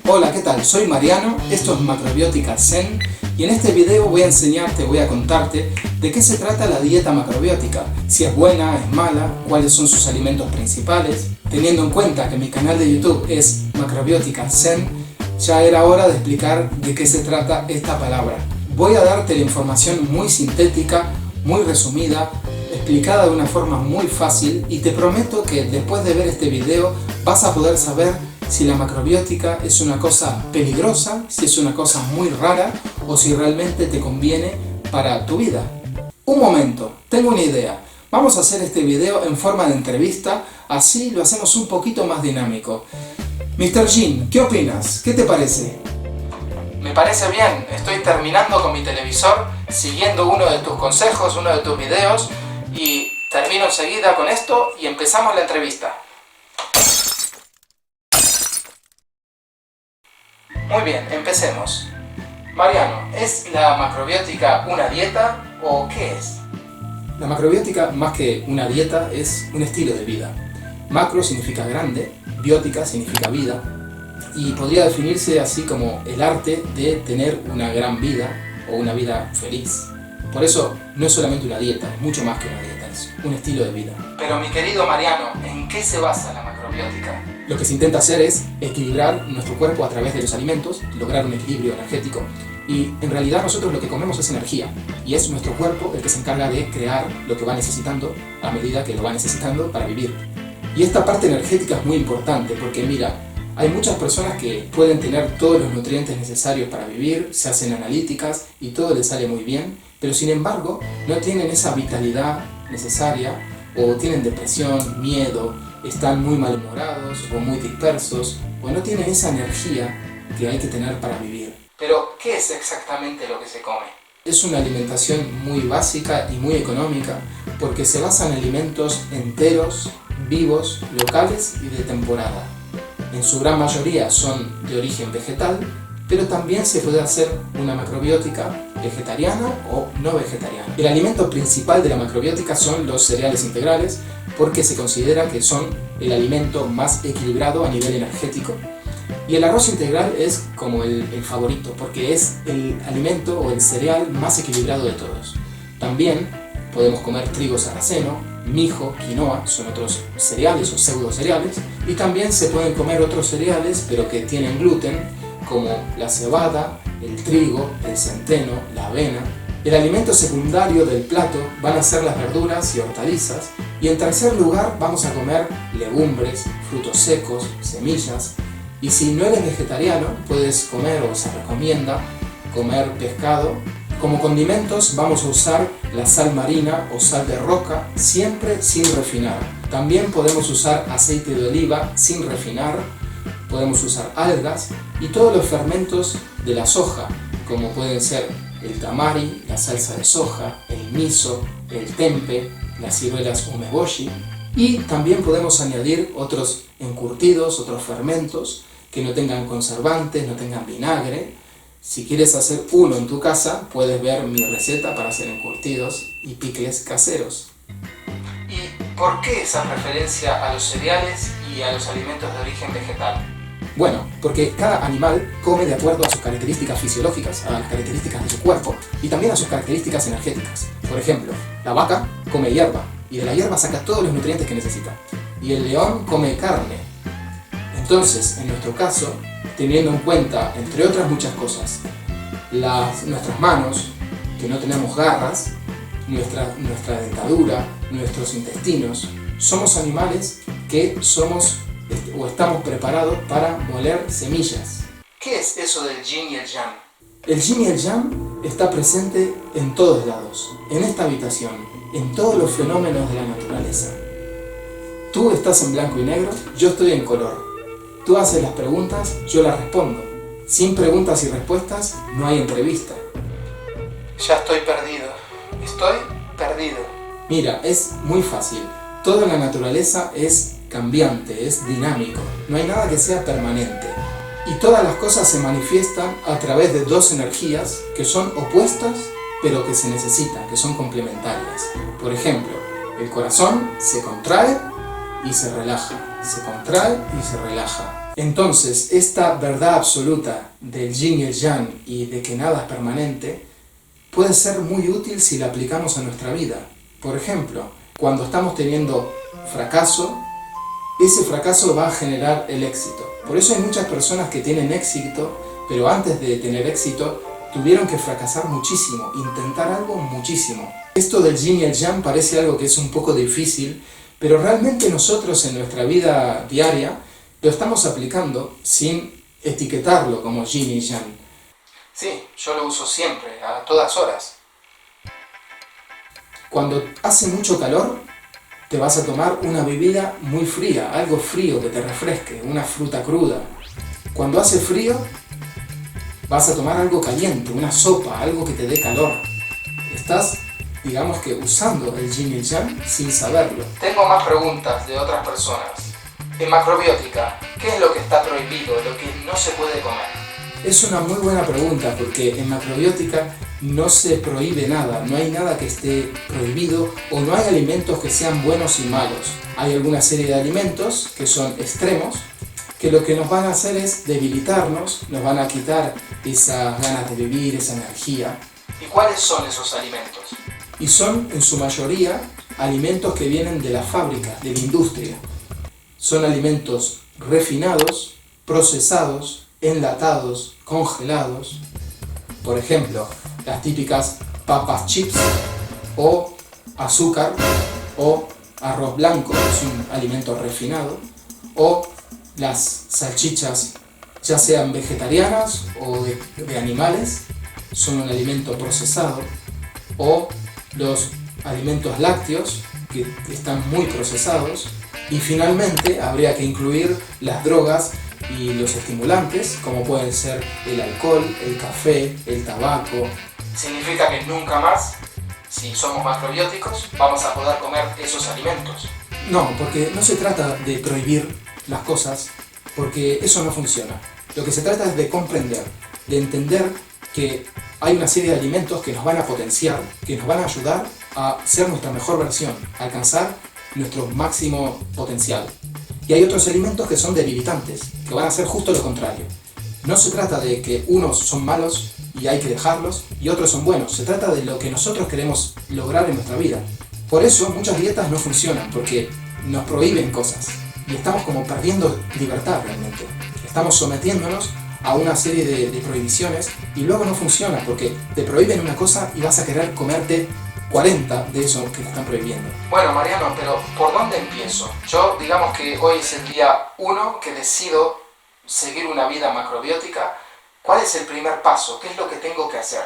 Hola, ¿qué tal? Soy Mariano, esto es Macrobiótica Zen y en este video voy a contarte de qué se trata la dieta macrobiótica, si es buena, es mala, cuáles son sus alimentos principales. Teniendo en cuenta que mi canal de YouTube es Macrobiótica Zen, ya era hora de explicar de qué se trata esta palabra. Voy a darte la información muy sintética, muy resumida, explicada de una forma muy fácil y te prometo que después de ver este video vas a poder saber si la macrobiótica es una cosa peligrosa, si es una cosa muy rara o si realmente te conviene para tu vida. Un momento, tengo una idea. Vamos a hacer este video en forma de entrevista, así lo hacemos un poquito más dinámico. Mr. Jin, ¿qué opinas? ¿Qué te parece? Me parece bien, estoy terminando con mi televisor, siguiendo uno de tus consejos, uno de tus videos, y termino enseguida con esto y empezamos la entrevista. Muy bien, empecemos. Mariano, ¿es la macrobiótica una dieta o qué es? La macrobiótica, más que una dieta, es un estilo de vida. Macro significa grande, biótica significa vida, y podría definirse así como el arte de tener una gran vida o una vida feliz. Por eso no es solamente una dieta, es mucho más que una dieta, es un estilo de vida. Pero mi querido Mariano, ¿en qué se basa la macrobiótica? Lo que se intenta hacer es equilibrar nuestro cuerpo a través de los alimentos, lograr un equilibrio energético, y en realidad nosotros lo que comemos es energía, y es nuestro cuerpo el que se encarga de crear lo que va necesitando a medida que lo va necesitando para vivir. Y esta parte energética es muy importante porque mira, hay muchas personas que pueden tener todos los nutrientes necesarios para vivir, se hacen analíticas y todo les sale muy bien, pero sin embargo no tienen esa vitalidad necesaria o tienen depresión, miedo, están muy malhumorados o muy dispersos o no tienen esa energía que hay que tener para vivir. Pero, ¿qué es exactamente lo que se come? Es una alimentación muy básica y muy económica porque se basa en alimentos enteros, vivos, locales y de temporada. En su gran mayoría son de origen vegetal, pero también se puede hacer una macrobiótica vegetariana o no vegetariana. El alimento principal de la macrobiótica son los cereales integrales porque se considera que son el alimento más equilibrado a nivel energético. Y el arroz integral es como el favorito porque es el alimento o el cereal más equilibrado de todos. También podemos comer trigo sarraceno, mijo, quinoa, son otros cereales o pseudo cereales, y también se pueden comer otros cereales pero que tienen gluten, como la cebada, el trigo, el centeno, la avena. El alimento secundario del plato van a ser las verduras y hortalizas, y en tercer lugar vamos a comer legumbres, frutos secos, semillas, y si no eres vegetariano puedes comer o se recomienda comer pescado. Como condimentos vamos a usar la sal marina o sal de roca, siempre sin refinar. También podemos usar aceite de oliva sin refinar, podemos usar algas y todos los fermentos de la soja, como pueden ser el tamari, la salsa de soja, el miso, el tempe, las ciruelas umeboshi, y también podemos añadir otros encurtidos, otros fermentos que no tengan conservantes, no tengan vinagre. Si quieres hacer uno en tu casa, puedes ver mi receta para hacer encurtidos y picles caseros. ¿Y por qué esa preferencia a los cereales y a los alimentos de origen vegetal? Bueno, porque cada animal come de acuerdo a sus características fisiológicas, a las características de su cuerpo y también a sus características energéticas. Por ejemplo, la vaca come hierba y de la hierba saca todos los nutrientes que necesita. Y el león come carne. Entonces, en nuestro caso, teniendo en cuenta, entre otras muchas cosas, nuestras manos, que no tenemos garras, nuestra dentadura, nuestros intestinos, somos animales que somos o estamos preparados para moler semillas. ¿Qué es eso del yin y el yang? El yin y el yang está presente en todos lados, en esta habitación, en todos los fenómenos de la naturaleza. Tú estás en blanco y negro, yo estoy en color. Tú haces las preguntas, yo las respondo. Sin preguntas y respuestas no hay entrevista. Ya estoy perdido. Estoy perdido. Mira, es muy fácil. Todo en la naturaleza es cambiante, es dinámico. No hay nada que sea permanente. Y todas las cosas se manifiestan a través de dos energías que son opuestas, pero que se necesitan, que son complementarias. Por ejemplo, el corazón se contrae y se relaja, se contrae y se relaja. Entonces, esta verdad absoluta del yin y el yang y de que nada es permanente puede ser muy útil si la aplicamos a nuestra vida. Por ejemplo, cuando estamos teniendo fracaso, ese fracaso va a generar el éxito. Por eso hay muchas personas que tienen éxito, pero antes de tener éxito tuvieron que fracasar muchísimo, intentar algo muchísimo. Esto del yin y el yang parece algo que es un poco difícil, pero realmente nosotros en nuestra vida diaria lo estamos aplicando sin etiquetarlo como yin y yang. Sí, yo lo uso siempre, a todas horas. Cuando hace mucho calor, te vas a tomar una bebida muy fría, algo frío que te refresque, una fruta cruda. Cuando hace frío, vas a tomar algo caliente, una sopa, algo que te dé calor. Estás, digamos que, usando el yin y el yang sin saberlo. Tengo más preguntas de otras personas. En macrobiótica, ¿qué es lo que está prohibido, lo que no se puede comer? Es una muy buena pregunta porque en macrobiótica no se prohíbe nada, no hay nada que esté prohibido o no hay alimentos que sean buenos y malos. Hay alguna serie de alimentos que son extremos, que lo que nos van a hacer es debilitarnos, nos van a quitar esas ganas de vivir, esa energía. ¿Y cuáles son esos alimentos? Y son en su mayoría alimentos que vienen de la fábrica, de la industria. Son alimentos refinados, procesados, enlatados, congelados. Por ejemplo, las típicas papas chips o azúcar o arroz blanco, que es un alimento refinado, o las salchichas, ya sean vegetarianas o de animales, son un alimento procesado, o los alimentos lácteos, que están muy procesados, y finalmente habría que incluir las drogas y los estimulantes, como pueden ser el alcohol, el café, el tabaco. ¿Significa que nunca más, si somos macrobióticos, vamos a poder comer esos alimentos? No, porque no se trata de prohibir las cosas, porque eso no funciona. Lo que se trata es de comprender, de entender que hay una serie de alimentos que nos van a potenciar, que nos van a ayudar a ser nuestra mejor versión, a alcanzar nuestro máximo potencial. Y hay otros alimentos que son debilitantes, que van a hacer justo lo contrario. No se trata de que unos son malos y hay que dejarlos, y otros son buenos. Se trata de lo que nosotros queremos lograr en nuestra vida. Por eso muchas dietas no funcionan, porque nos prohíben cosas. Y estamos como perdiendo libertad realmente. Estamos sometiéndonos a una serie de prohibiciones y luego no funciona, porque te prohíben una cosa y vas a querer comerte 40 de eso que te están prohibiendo. Bueno, Mariano, pero ¿por dónde empiezo? Yo, digamos que hoy es el día 1 que decido seguir una vida macrobiótica. ¿Cuál es el primer paso? ¿Qué es lo que tengo que hacer?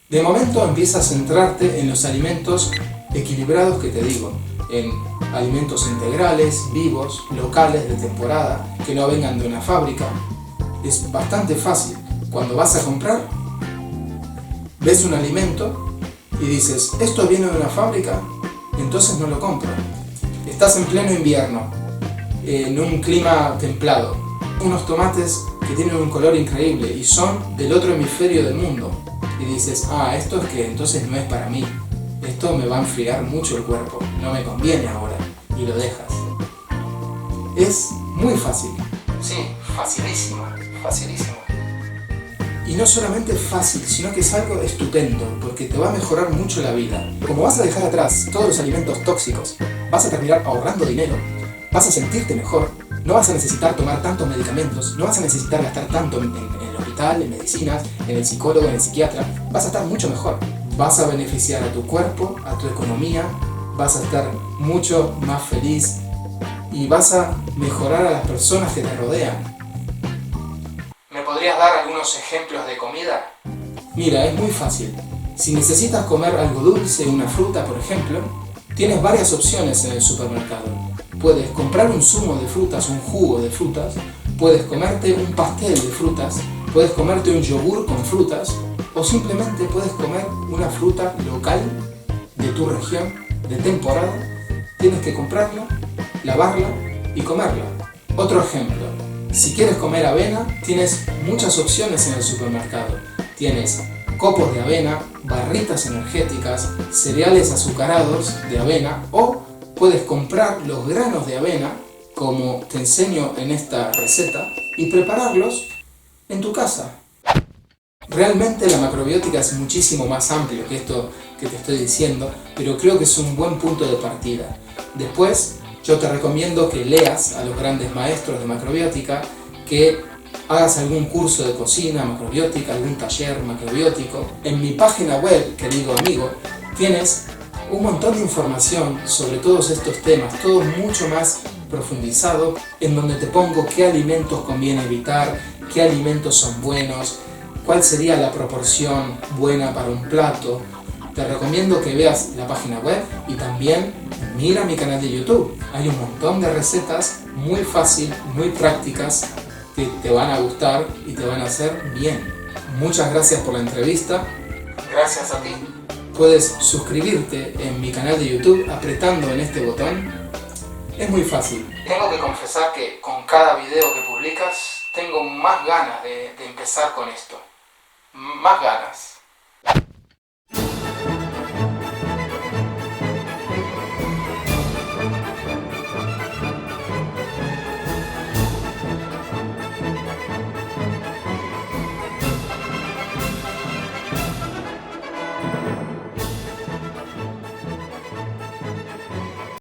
De momento empieza a centrarte en los alimentos equilibrados que te digo, en alimentos integrales, vivos, locales, de temporada, que no vengan de una fábrica. Es bastante fácil. Cuando vas a comprar, ves un alimento y dices, ¿esto viene de una fábrica? Entonces no lo compro. Estás en pleno invierno, en un clima templado, unos tomates que tienen un color increíble y son del otro hemisferio del mundo. Y dices, esto es que entonces no es para mí. Esto me va a enfriar mucho el cuerpo, no me conviene ahora. Y lo dejas. Es muy fácil. Sí, facilísimo, facilísimo. Y no solamente es fácil, sino que es algo estupendo, porque te va a mejorar mucho la vida. Como vas a dejar atrás todos los alimentos tóxicos, vas a terminar ahorrando dinero, vas a sentirte mejor, no vas a necesitar tomar tantos medicamentos, no vas a necesitar gastar tanto en el hospital, en medicinas, en el psicólogo, en el psiquiatra, vas a estar mucho mejor. Vas a beneficiar a tu cuerpo, a tu economía, vas a estar mucho más feliz y vas a mejorar a las personas que te rodean. ¿Me podrías dar algunos ejemplos de comida? Mira, es muy fácil. Si necesitas comer algo dulce, una fruta por ejemplo, tienes varias opciones en el supermercado. Puedes comprar un zumo de frutas, un jugo de frutas, puedes comerte un pastel de frutas, puedes comerte un yogur con frutas, o simplemente puedes comer una fruta local de tu región, de temporada. Tienes que comprarla, lavarla y comerla. Otro ejemplo. Si quieres comer avena, tienes muchas opciones en el supermercado. Tienes copos de avena, barritas energéticas, cereales azucarados de avena o Puedes comprar los granos de avena, como te enseño en esta receta, y prepararlos en tu casa. Realmente la macrobiótica es muchísimo más amplio que esto que te estoy diciendo, pero creo que es un buen punto de partida. Después, yo te recomiendo que leas a los grandes maestros de macrobiótica, que hagas algún curso de cocina macrobiótica, algún taller macrobiótico. En mi página web, querido amigo, tienes un montón de información sobre todos estos temas, todo mucho más profundizado, en donde te pongo qué alimentos conviene evitar, qué alimentos son buenos, cuál sería la proporción buena para un plato. Te recomiendo que veas la página web y también mira mi canal de YouTube. Hay un montón de recetas muy fácil, muy prácticas, que te van a gustar y te van a hacer bien. Muchas gracias por la entrevista. Gracias a ti. Puedes suscribirte en mi canal de YouTube apretando en este botón. Es muy fácil. Tengo que confesar que con cada video que publicas tengo más ganas de empezar con esto. Más ganas.